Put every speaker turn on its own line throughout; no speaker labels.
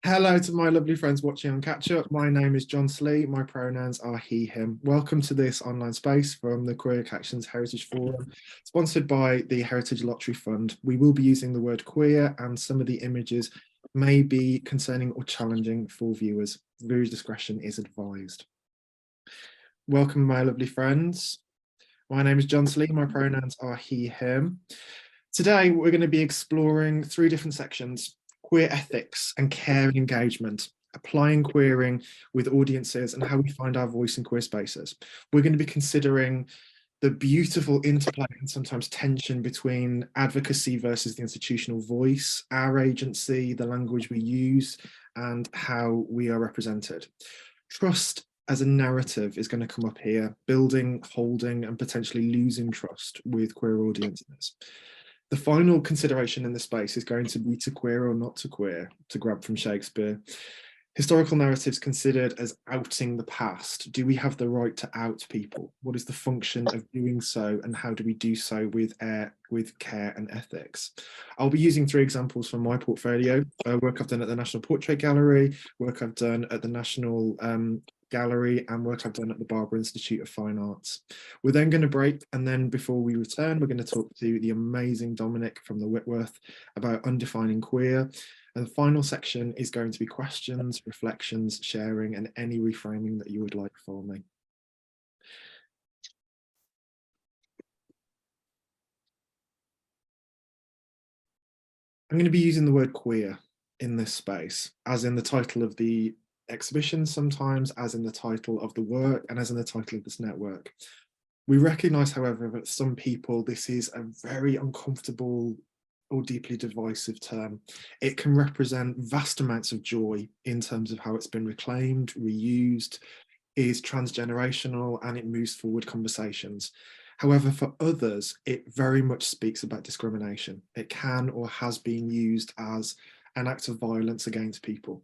Hello to my lovely friends watching on Catch Up. My name is Jon Sleigh. My pronouns are he, him. Welcome to this online space from the Queer Actions Heritage Forum, sponsored by the Heritage Lottery Fund. We will be using the word queer, and some of the images may be concerning or challenging for viewers. Viewer discretion is advised. Welcome, my lovely friends. My name is Jon Sleigh. My pronouns are he, him. Today, we're going to be exploring three different sections: queer ethics and care and engagement, applying queering with audiences and how we find our voice in queer spaces. We're going to be considering the beautiful interplay and sometimes tension between advocacy versus the institutional voice, our agency, the language we use, and how we are represented. Trust as a narrative is going to come up here, building, holding, and potentially losing trust with queer audiences. The final consideration in this space is going to be to queer or not to queer, to grab from Shakespeare. Historical narratives considered as outing the past. Do we have the right to out people? What is the function of doing so, and how do we do so with care and ethics? I'll be using three examples from my portfolio: work I've done at the National Portrait Gallery, work I've done at the National Gallery, and work I've done at the Barber Institute of Fine Arts. We're then going to break, and then before we return, we're going to talk to the amazing Dominic from the Whitworth about undefining queer. And the final section is going to be questions, reflections, sharing, and any reframing that you would like for me. I'm going to be using the word queer in this space, as in the title of the exhibition sometimes, as in the title of the work, and as in the title of this network. We recognise, however, that some people, this is a very uncomfortable or deeply divisive term. It can represent vast amounts of joy in terms of how it's been reclaimed, reused, is transgenerational, and it moves forward conversations. However, for others, it very much speaks about discrimination. It can or has been used as an act of violence against people.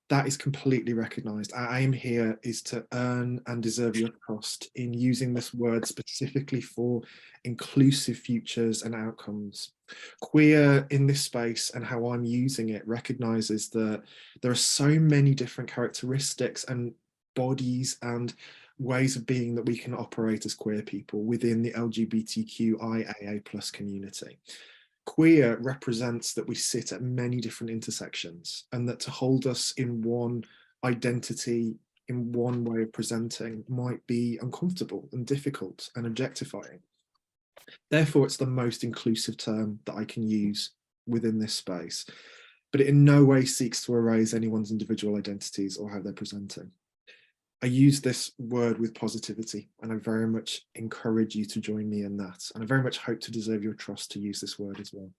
That is completely recognised. Our aim here is to earn and deserve your trust in using this word specifically for inclusive futures and outcomes. Queer in this space and how I'm using it recognises that there are so many different characteristics and bodies and ways of being that we can operate as queer people within the LGBTQIAA+ community. Queer represents that we sit at many different intersections, and that to hold us in one identity, in one way of presenting, might be uncomfortable and difficult and objectifying. Therefore, it's the most inclusive term that I can use within this space, but it in no way seeks to erase anyone's individual identities or how they're presenting. I use this word with positivity, and I very much encourage you to join me in that. And I very much hope to deserve your trust to use this word as well.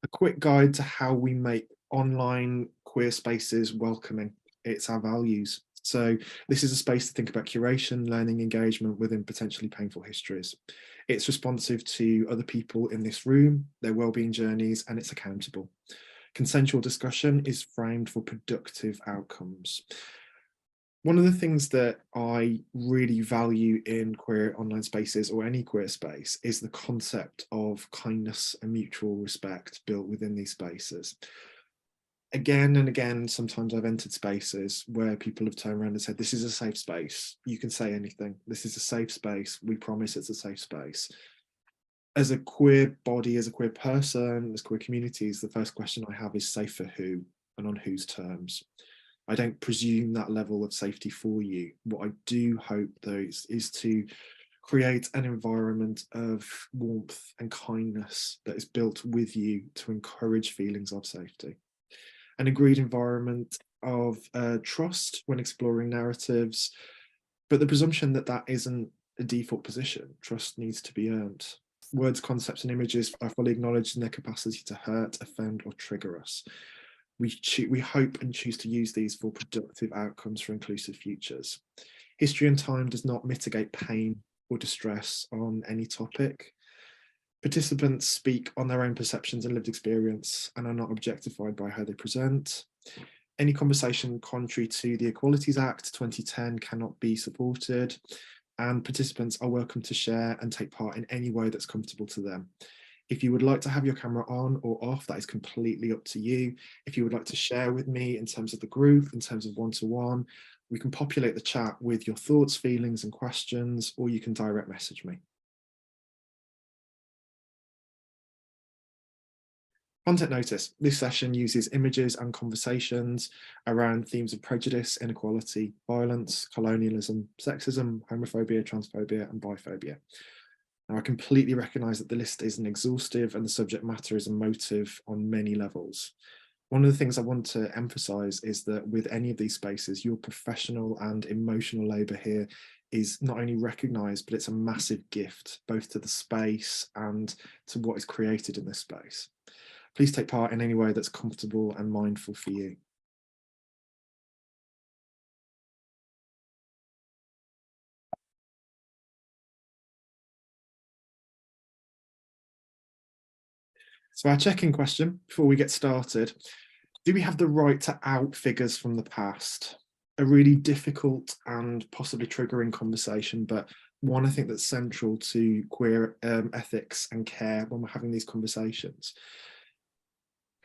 A quick guide to how we make online queer spaces welcoming. It's our values. So this is a space to think about curation, learning, engagement within potentially painful histories. It's responsive to other people in this room, their wellbeing journeys, and it's accountable. Consensual discussion is framed for productive outcomes. One of the things that I really value in queer online spaces, or any queer space, is the concept of kindness and mutual respect built within these spaces. Again and again, sometimes I've entered spaces where people have turned around and said, this is a safe space. You can say anything. This is a safe space. We promise it's a safe space. As a queer body, as a queer person, as queer communities, the first question I have is safe for who and on whose terms? I don't presume that level of safety for you. What I do hope, though, is to create an environment of warmth and kindness that is built with you to encourage feelings of safety. An agreed environment of trust when exploring narratives, but the presumption that that isn't a default position. Trust needs to be earned. Words, concepts, and images are fully acknowledged in their capacity to hurt, offend, or trigger us. We hope and choose to use these for productive outcomes for inclusive futures. History and time does not mitigate pain or distress on any topic. Participants speak on their own perceptions and lived experience and are not objectified by how they present. Any conversation contrary to the Equalities Act 2010 cannot be supported, and participants are welcome to share and take part in any way that's comfortable to them. If you would like to have your camera on or off, that is completely up to you. If you would like to share with me in terms of the group, in terms of one-to-one, we can populate the chat with your thoughts, feelings, and questions, or you can direct message me. Content notice. This session uses images and conversations around themes of prejudice, inequality, violence, colonialism, sexism, homophobia, transphobia, and biphobia. Now, I completely recognise that the list isn't exhaustive and the subject matter is emotive on many levels. One of the things I want to emphasise is that with any of these spaces, your professional and emotional labour here is not only recognised, but it's a massive gift, both to the space and to what is created in this space. Please take part in any way that's comfortable and mindful for you. So our check-in question before we get started, do we have the right to out figures from the past? A really difficult and possibly triggering conversation, but one I think that's central to queer ethics and care when we're having these conversations.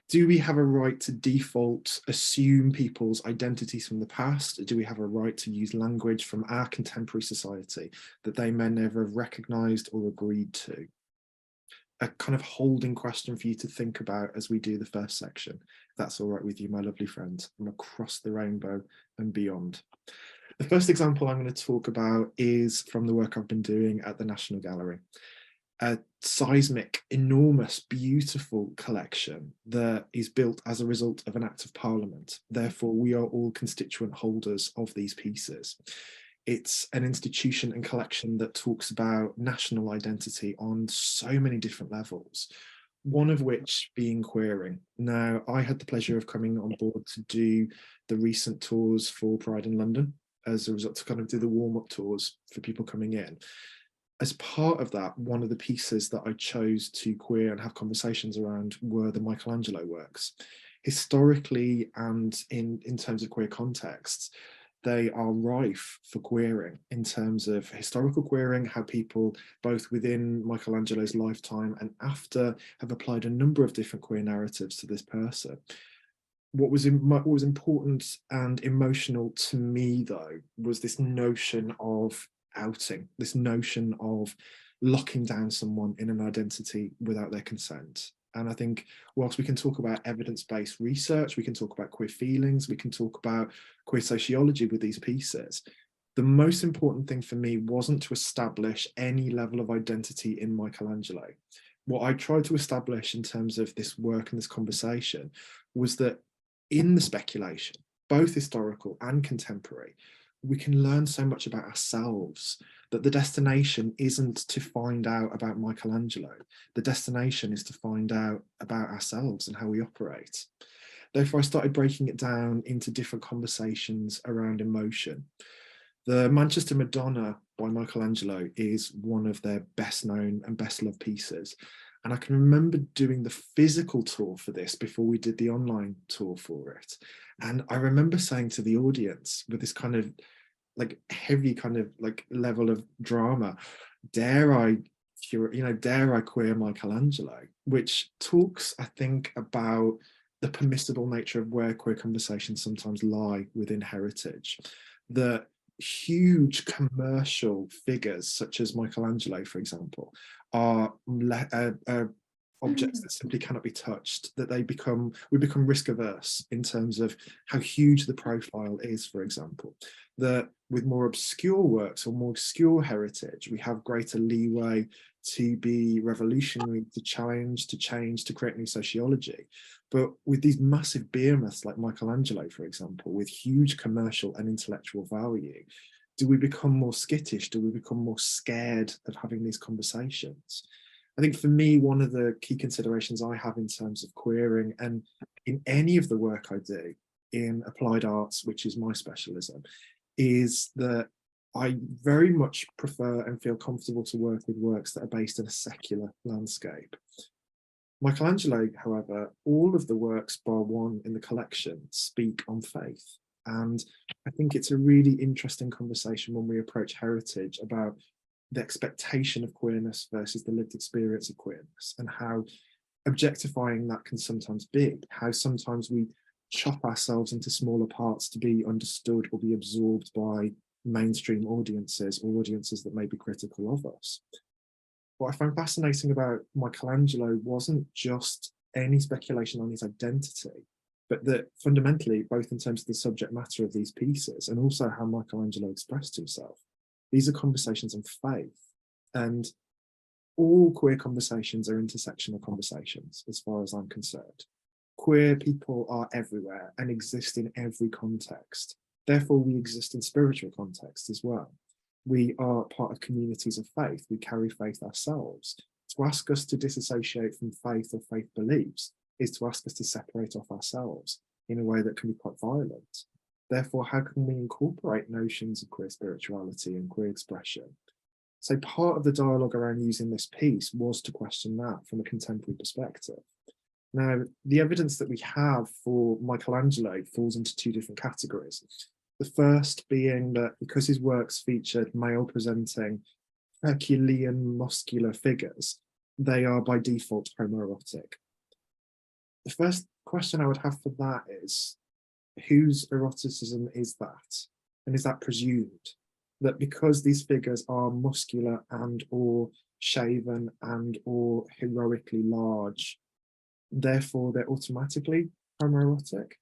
Do we have a right to default assume people's identities from the past? Do we have a right to use language from our contemporary society that they may never have recognised or agreed to? A kind of holding question for you to think about as we do the first section. If that's all right with you, my lovely friends, from across the rainbow and beyond. The first example I'm going to talk about is from the work I've been doing at the National Gallery. A seismic, enormous, beautiful collection that is built as a result of an act of parliament. Therefore, we are all constituent holders of these pieces. It's an institution and collection that talks about national identity on so many different levels, one of which being queering. Now, I had the pleasure of coming on board to do the recent tours for Pride in London as a result, to kind of do the warm-up tours for people coming in. As part of that, one of the pieces that I chose to queer and have conversations around were the Michelangelo works. Historically and in terms of queer contexts, they are rife for queering in terms of historical queering, how people both within Michelangelo's lifetime and after have applied a number of different queer narratives to this person. What was important and emotional to me, though, was this notion of outing, this notion of locking down someone in an identity without their consent. And I think whilst we can talk about evidence-based research, we can talk about queer feelings, we can talk about queer sociology with these pieces, the most important thing for me wasn't to establish any level of identity in Michelangelo. What I tried to establish in terms of this work and this conversation was that in the speculation, both historical and contemporary, we can learn so much about ourselves that the destination isn't to find out about Michelangelo. The destination is to find out about ourselves and how we operate. Therefore, I started breaking it down into different conversations around emotion. The Manchester Madonna by Michelangelo is one of their best known and best loved pieces. And I can remember doing the physical tour for this before we did the online tour for it. And I remember saying to the audience with this kind of like heavy kind of like level of drama, dare I queer Michelangelo, which talks, I think, about the permissible nature of where queer conversations sometimes lie within heritage. The huge commercial figures such as Michelangelo, for example, are objects that simply cannot be touched, that we become risk averse in terms of how huge the profile is, for example. That with more obscure works or more obscure heritage, we have greater leeway to be revolutionary, to challenge, to change, to create new sociology. But with these massive behemoths like Michelangelo, for example, with huge commercial and intellectual value, do we become more skittish? Do we become more scared of having these conversations? I think for me, one of the key considerations I have in terms of queering and in any of the work I do in applied arts, which is my specialism, is that I very much prefer and feel comfortable to work with works that are based in a secular landscape. Michelangelo, however, all of the works bar one in the collection speak on faith. And I think it's a really interesting conversation when we approach heritage about the expectation of queerness versus the lived experience of queerness, and how objectifying that can sometimes be, how sometimes we chop ourselves into smaller parts to be understood or be absorbed by mainstream audiences or audiences that may be critical of us. What I found fascinating about Michelangelo wasn't just any speculation on his identity, but that fundamentally, both in terms of the subject matter of these pieces and also how Michelangelo expressed himself, these are conversations on faith. And all queer conversations are intersectional conversations, as far as I'm concerned. Queer people are everywhere and exist in every context. Therefore, we exist in spiritual context as well. We are part of communities of faith. We carry faith ourselves. To ask us to disassociate from faith or faith beliefs is to ask us to separate off ourselves in a way that can be quite violent. Therefore, how can we incorporate notions of queer spirituality and queer expression? So part of the dialogue around using this piece was to question that from a contemporary perspective. Now, the evidence that we have for Michelangelo falls into two different categories. The first being that because his works featured male-presenting Herculean muscular figures, they are by default homoerotic. The first question I would have for that is, whose eroticism is that? And is that presumed? That because these figures are muscular and or shaven and or heroically large, therefore they're automatically homoerotic?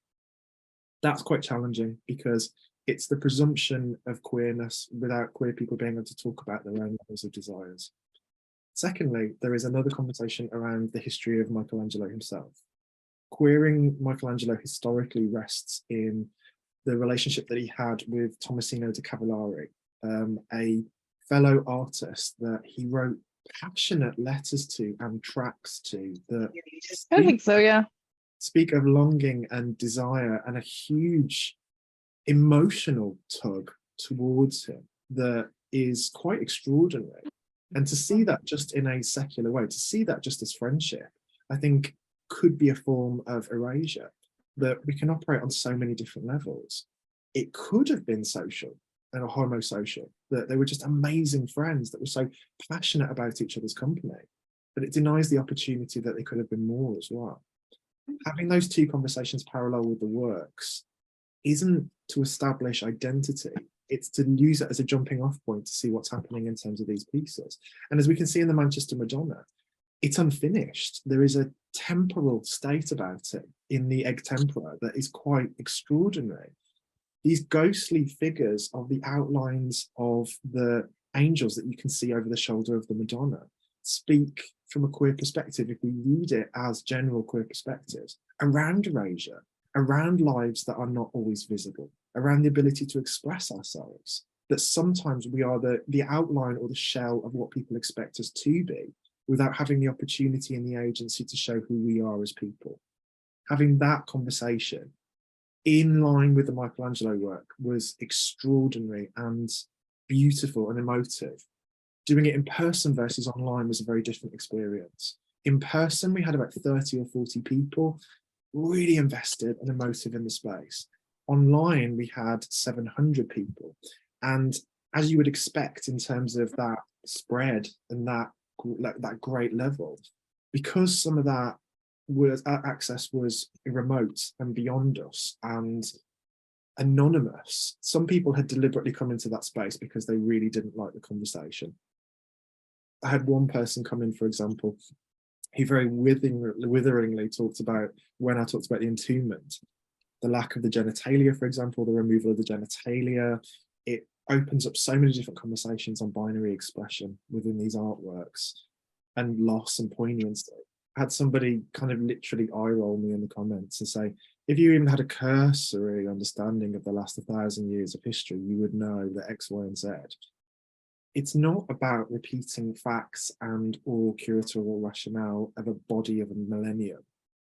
That's quite challenging because it's the presumption of queerness without queer people being able to talk about their own levels of desires. Secondly, there is another conversation around the history of Michelangelo himself. Queering Michelangelo historically rests in the relationship that he had with Tommasino de Cavallari, a fellow artist that he wrote passionate letters to and tracts to that
I think so, yeah.
Speak of longing and desire and a huge emotional tug towards him that is quite extraordinary. And to see that just in a secular way, to see that just as friendship, I think could be a form of erasure, that we can operate on so many different levels. It could have been social and homosocial, that they were just amazing friends that were so passionate about each other's company, but it denies the opportunity that they could have been more as well. Having those two conversations parallel with the works isn't to establish identity, it's to use it as a jumping off point to see what's happening in terms of these pieces. And as we can see in the Manchester Madonna, it's unfinished. There is a temporal state about it in the egg tempera that is quite extraordinary. These ghostly figures of the outlines of the angels that you can see over the shoulder of the Madonna speak from a queer perspective, if we read it as general queer perspectives, around erasure, around lives that are not always visible, around the ability to express ourselves, that sometimes we are the outline or the shell of what people expect us to be, without having the opportunity and the agency to show who we are as people. Having that conversation in line with the Michelangelo work was extraordinary and beautiful and emotive. Doing it in person versus online was a very different experience. In person, we had about 30 or 40 people really invested and emotive in the space. Online, we had 700 people. And as you would expect in terms of that spread and that great level, because some of that access was remote and beyond us and anonymous, some people had deliberately come into that space because they really didn't like the conversation. I had one person come in, for example, he very witheringly talked about, when I talked about the entombment, the lack of the genitalia, for example, the removal of the genitalia. It opens up so many different conversations on binary expression within these artworks and loss and poignancy. I had somebody kind of literally eye roll me in the comments and say, if you even had a cursory understanding of the last 1,000 years of history, you would know that X, Y, and Z. It's not about repeating facts and or curatorial rationale of a body of a millennium.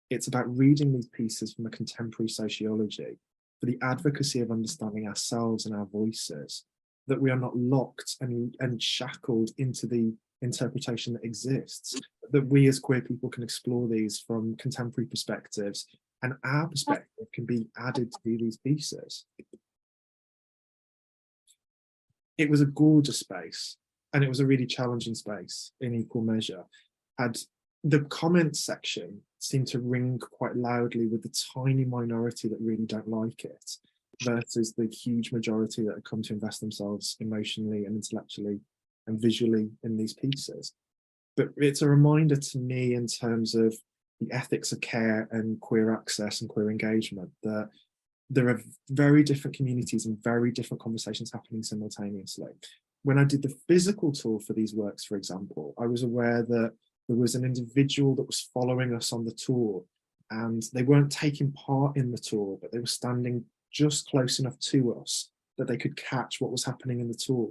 It's about reading these pieces from a contemporary sociology for the advocacy of understanding ourselves and our voices, that we are not locked and shackled into the interpretation that exists, that we as queer people can explore these from contemporary perspectives, and our perspective can be added to these pieces. It was a gorgeous space. and it was a really challenging space in equal measure. Had the comments section seemed to ring quite loudly with the tiny minority that really don't like it, versus the huge majority that have come to invest themselves emotionally and intellectually and visually in these pieces. But it's a reminder to me in terms of the ethics of care and queer access and queer engagement that there are very different communities and very different conversations happening simultaneously. When I did the physical tour for these works, for example, I was aware that there was an individual that was following us on the tour, and they weren't taking part in the tour, but they were standing just close enough to us that they could catch what was happening in the tour,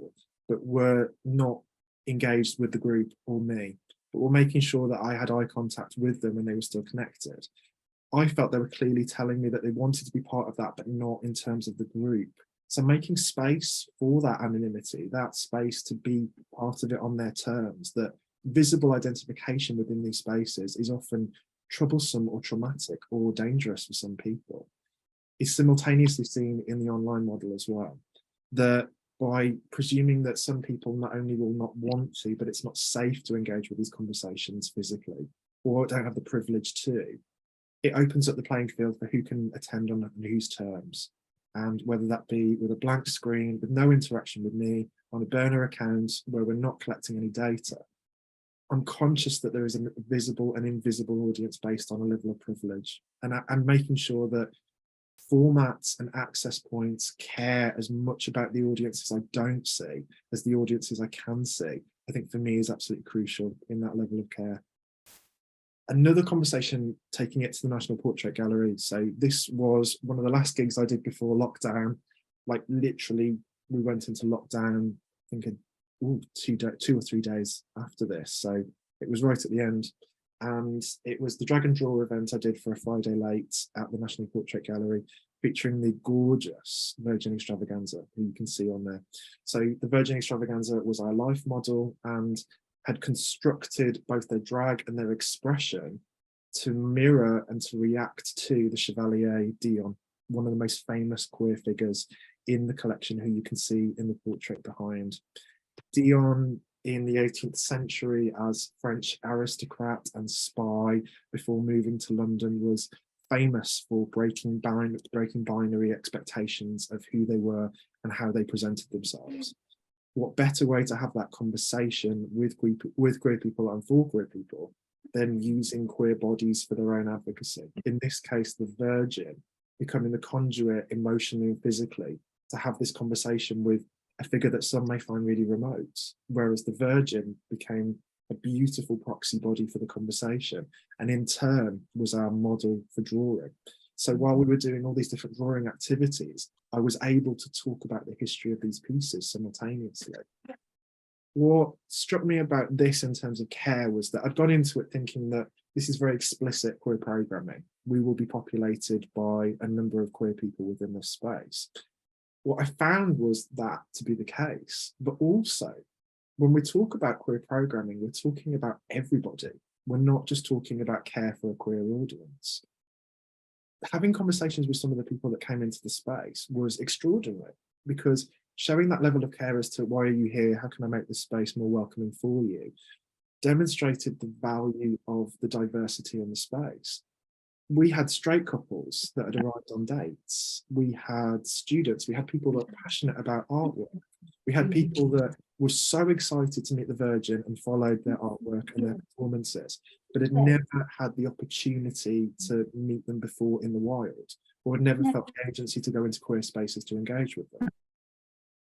but were not engaged with the group or me, but were making sure that I had eye contact with them and they were still connected. I felt they were clearly telling me that they wanted to be part of that, but not in terms of the group. So making space for that anonymity, that space to be part of it on their terms, that visible identification within these spaces is often troublesome or traumatic or dangerous for some people, is simultaneously seen in the online model as well. That by presuming that some people not only will not want to, but it's not safe to engage with these conversations physically, or don't have the privilege to, it opens up the playing field for who can attend on whose terms. And whether that be with a blank screen, with no interaction with me, on a burner account where we're not collecting any data, I'm conscious that there is a visible and invisible audience based on a level of privilege, and making sure that formats and access points care as much about the audiences I don't see as the audiences I can see, I think for me is absolutely crucial in that level of care. Another conversation, taking it to the National Portrait Gallery. So this was one of the last gigs I did before lockdown. Like literally, we went into lockdown, I think 2 or 3 days after this. So it was right at the end. And it was the drag and draw event I did for a Friday late at the National Portrait Gallery, featuring the gorgeous Virgin Extravaganza, who you can see on there. So the Virgin Extravaganza was our life model and had constructed both their drag and their expression to mirror and to react to the Chevalier Dion, one of the most famous queer figures in the collection, who you can see in the portrait behind. Dion in the 18th century as French aristocrat and spy before moving to London was famous for breaking binary expectations of who they were and how they presented themselves. What better way to have that conversation with queer people and for queer people than using queer bodies for their own advocacy? In this case, the Virgin becoming the conduit emotionally and physically to have this conversation with a figure that some may find really remote, whereas the Virgin became a beautiful proxy body for the conversation, and in turn was our model for drawing. So while we were doing all these different drawing activities, I was able to talk about the history of these pieces simultaneously. What struck me about this in terms of care was that I'd gone into it thinking that this is very explicit queer programming. We will be populated by a number of queer people within this space. What I found was that to be the case, but also when we talk about queer programming, we're talking about everybody. We're not just talking about care for a queer audience. Having conversations with some of the people that came into the space was extraordinary, because showing that level of care as to why are you here, how can I make this space more welcoming for you, demonstrated the value of the diversity in the space. We had straight couples that had arrived on dates. We had students, we had people that were passionate about artwork. We had people that were so excited to meet the Virgin and followed their artwork and their performances, but had never had the opportunity to meet them before in the wild, or had never felt the agency to go into queer spaces to engage with them.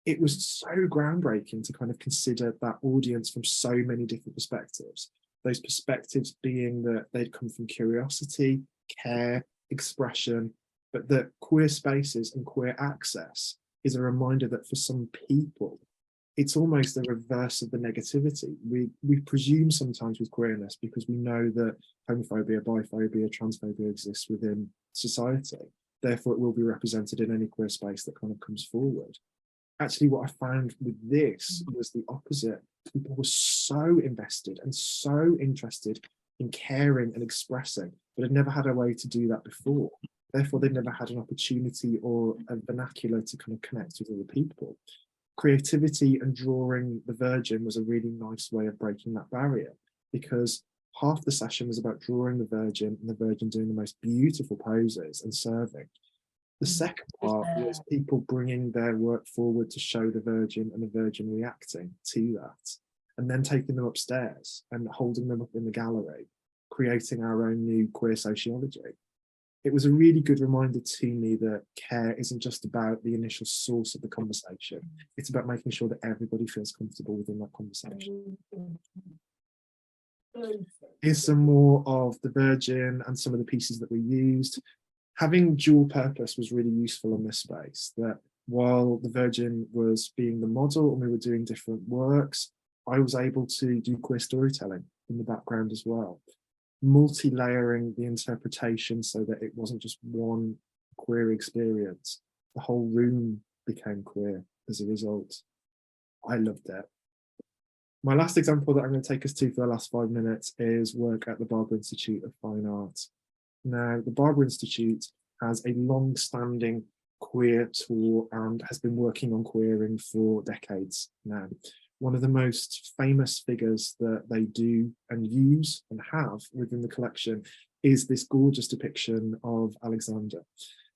It was so groundbreaking to kind of consider that audience from so many different perspectives. Those perspectives being that they'd come from curiosity, care, expression, but that queer spaces and queer access is a reminder that for some people, it's almost the reverse of the negativity. We presume sometimes with queerness, because we know that homophobia, biphobia, transphobia exists within society. Therefore, it will be represented in any queer space that kind of comes forward. Actually, what I found with this was the opposite. People were so invested and so interested in caring and expressing, but had never had a way to do that before. Therefore, they'd never had an opportunity or a vernacular to kind of connect with other people. Creativity and drawing the Virgin was a really nice way of breaking that barrier, because half the session was about drawing the Virgin and the Virgin doing the most beautiful poses and serving. The second part was people bringing their work forward to show the Virgin and the Virgin reacting to that, and then taking them upstairs and holding them up in the gallery, creating our own new queer sociology. It was a really good reminder to me that care isn't just about the initial source of the conversation. It's about making sure that everybody feels comfortable within that conversation. Here's some more of the Virgin and some of the pieces that we used. Having dual purpose was really useful in this space, that while the Virgin was being the model and we were doing different works, I was able to do queer storytelling in the background as well, multi-layering the interpretation so that it wasn't just one queer experience. The whole room became queer as a result. I loved it. My last example that I'm going to take us to for the last 5 minutes is work at the Barber Institute of Fine Art. Now, the Barber Institute has a long-standing queer tour and has been working on queering for decades now. One of the most famous figures that they do and use and have within the collection is this gorgeous depiction of Alexander.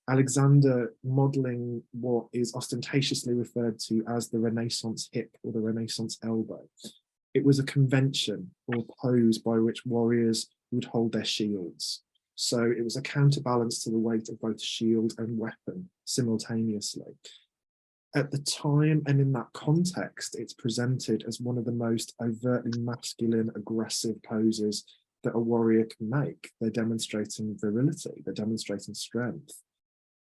Alexander modelling what is ostentatiously referred to as the Renaissance hip or the Renaissance elbow. It was a convention or pose by which warriors would hold their shields. So it was a counterbalance to the weight of both shield and weapon simultaneously. At the time and in that context, it's presented as one of the most overtly masculine, aggressive poses that a warrior can make. They're demonstrating virility, they're demonstrating strength.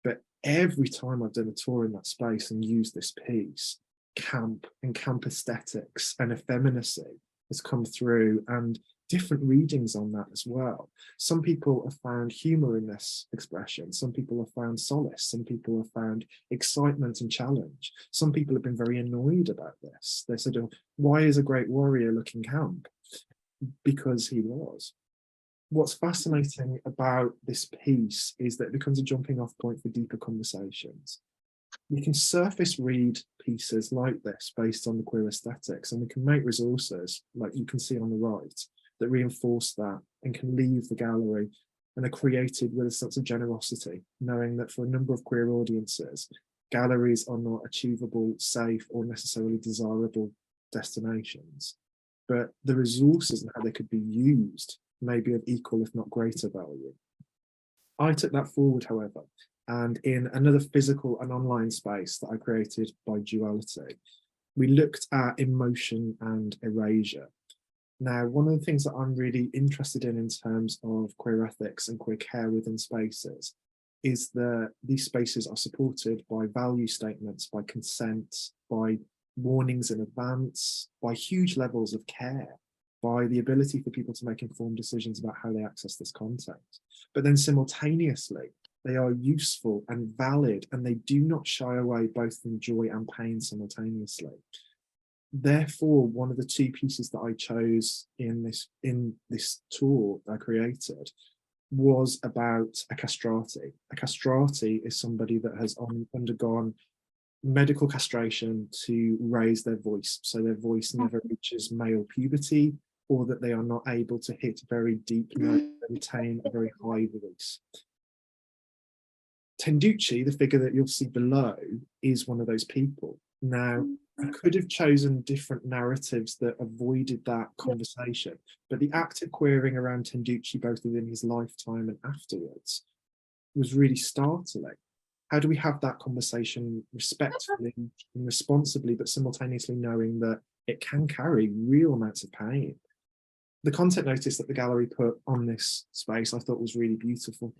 But every time I've done a tour in that space and used this piece, camp and camp aesthetics and effeminacy has come through, and different readings on that as well. Some people have found humor in this expression. Some people have found solace. Some people have found excitement and challenge. Some people have been very annoyed about this. They said, oh, why is a great warrior looking camp? Because he was. What's fascinating about this piece is that it becomes a jumping off point for deeper conversations. We can surface read pieces like this based on the queer aesthetics, and we can make resources, like you can see on the right, that reinforce that and can leave the gallery and are created with a sense of generosity, knowing that for a number of queer audiences, galleries are not achievable, safe, or necessarily desirable destinations. But the resources and how they could be used may be of equal, if not greater value. I took that forward, however, and in another physical and online space that I created by Duality, we looked at emotion and erasure. Now, one of the things that I'm really interested in terms of queer ethics and queer care within spaces is that these spaces are supported by value statements, by consent, by warnings in advance, by huge levels of care, by the ability for people to make informed decisions about how they access this content. But then simultaneously, they are useful and valid, and they do not shy away both from joy and pain simultaneously. Therefore, one of the two pieces that I chose in this tour I created was about a castrati. A castrati is somebody that has undergone medical castration to raise their voice, so their voice never reaches male puberty, or that they are not able to hit very deep notes and retain a very high voice. Tenducci, the figure that you'll see below, is one of those people. Now, I could have chosen different narratives that avoided that conversation, but the active querying around Tenducci, both within his lifetime and afterwards, was really startling. How do we have that conversation respectfully and responsibly, but simultaneously knowing that it can carry real amounts of pain? The content notice that the gallery put on this space I thought was really beautiful.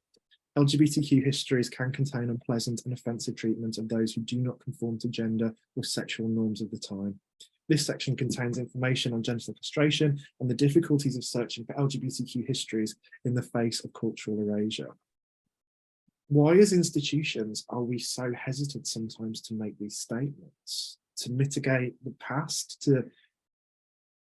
LGBTQ histories can contain unpleasant and offensive treatment of those who do not conform to gender or sexual norms of the time. This section contains information on genital castration and the difficulties of searching for LGBTQ histories in the face of cultural erasure. Why, as institutions, are we so hesitant sometimes to make these statements, to mitigate the past, to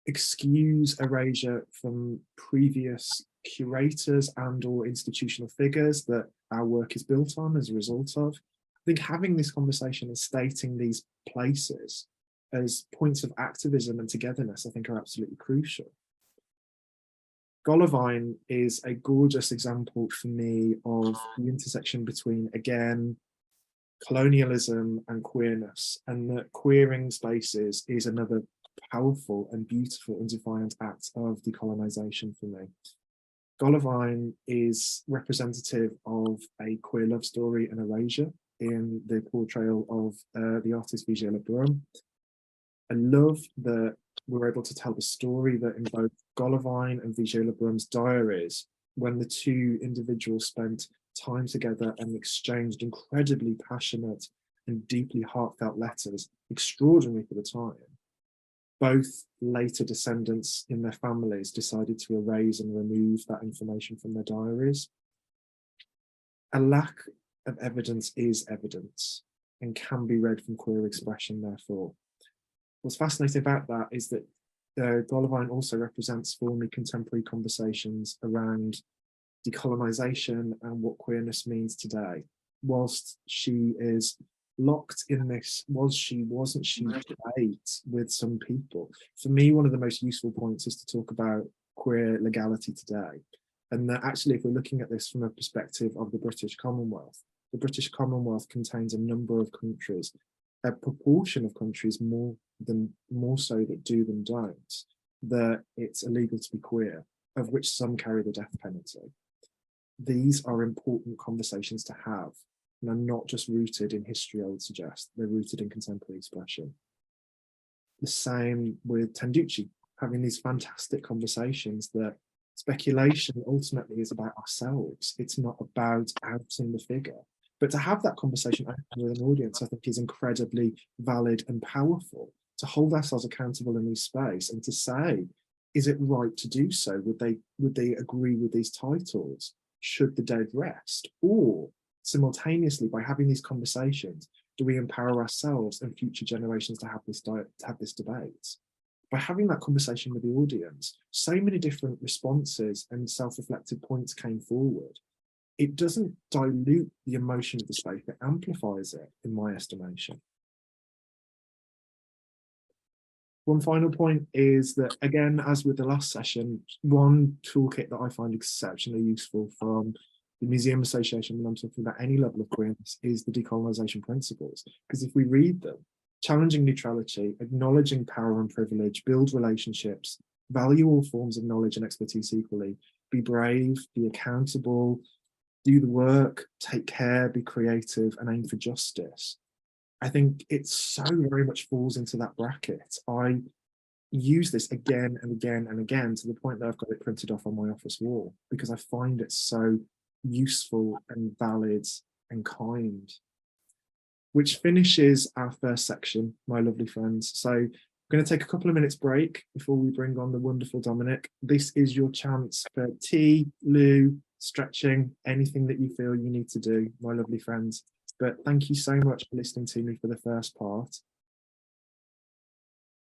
excuse erasure from previous curators and or institutional figures that our work is built on as a result of? think having this conversation and stating these places as points of activism and togetherness, I think, are absolutely crucial. Golovine is a gorgeous example for me of the intersection between, again, colonialism and queerness, and that queering spaces is another powerful and beautiful and defiant act of decolonisation for me. Golovine is representative of a queer love story and erasure in the portrayal of the artist Vigée Lebrun. I love that we're able to tell the story that in both Golovine and Vigée Lebrun's diaries, when the two individuals spent time together and exchanged incredibly passionate and deeply heartfelt letters, extraordinary for the time, both later descendants in their families decided to erase and remove that information from their diaries. A lack of evidence is evidence and can be read from queer expression, therefore. What's fascinating about that is that Golovine also represents for me contemporary conversations around decolonisation and what queerness means today. Whilst she is locked in this wasn't she debate with some people. For me, one of the most useful points is to talk about queer legality today. And that actually, if we're looking at this from a perspective of the British Commonwealth contains a number of countries, a proportion of countries more so that do than don't, that it's illegal to be queer, of which some carry the death penalty. These are important conversations to have, and are not just rooted in history, I would suggest. They're rooted in contemporary expression. The same with Tenducci, having these fantastic conversations that speculation ultimately is about ourselves. It's not about outing the figure. But to have that conversation with an audience, I think, is incredibly valid and powerful. To hold ourselves accountable in this space and to say, is it right to do so? Would they agree with these titles? Should the dead rest? Or simultaneously, by having these conversations, do we empower ourselves and future generations to have this debate? By having that conversation with the audience, so many different responses and self-reflective points came forward. It doesn't dilute the emotion of the space, it amplifies it, in my estimation. One final point is that, again, as with the last session, one toolkit that I find exceptionally useful from the Museum Association when I'm talking about any level of queerness is the decolonisation principles. Because if we read them, challenging neutrality, acknowledging power and privilege, build relationships, value all forms of knowledge and expertise equally, be brave, be accountable, do the work, take care, be creative, and aim for justice. I think it so very much falls into that bracket. I use this again and again and again to the point that I've got it printed off on my office wall because I find it so useful and valid and kind. Which finishes our first section, my lovely friends. So I'm going to take a couple of minutes break before we bring on the wonderful Dominic. This is your chance for tea, loo, stretching, anything that you feel you need to do, my lovely friends. But thank you so much for listening to me for the first part.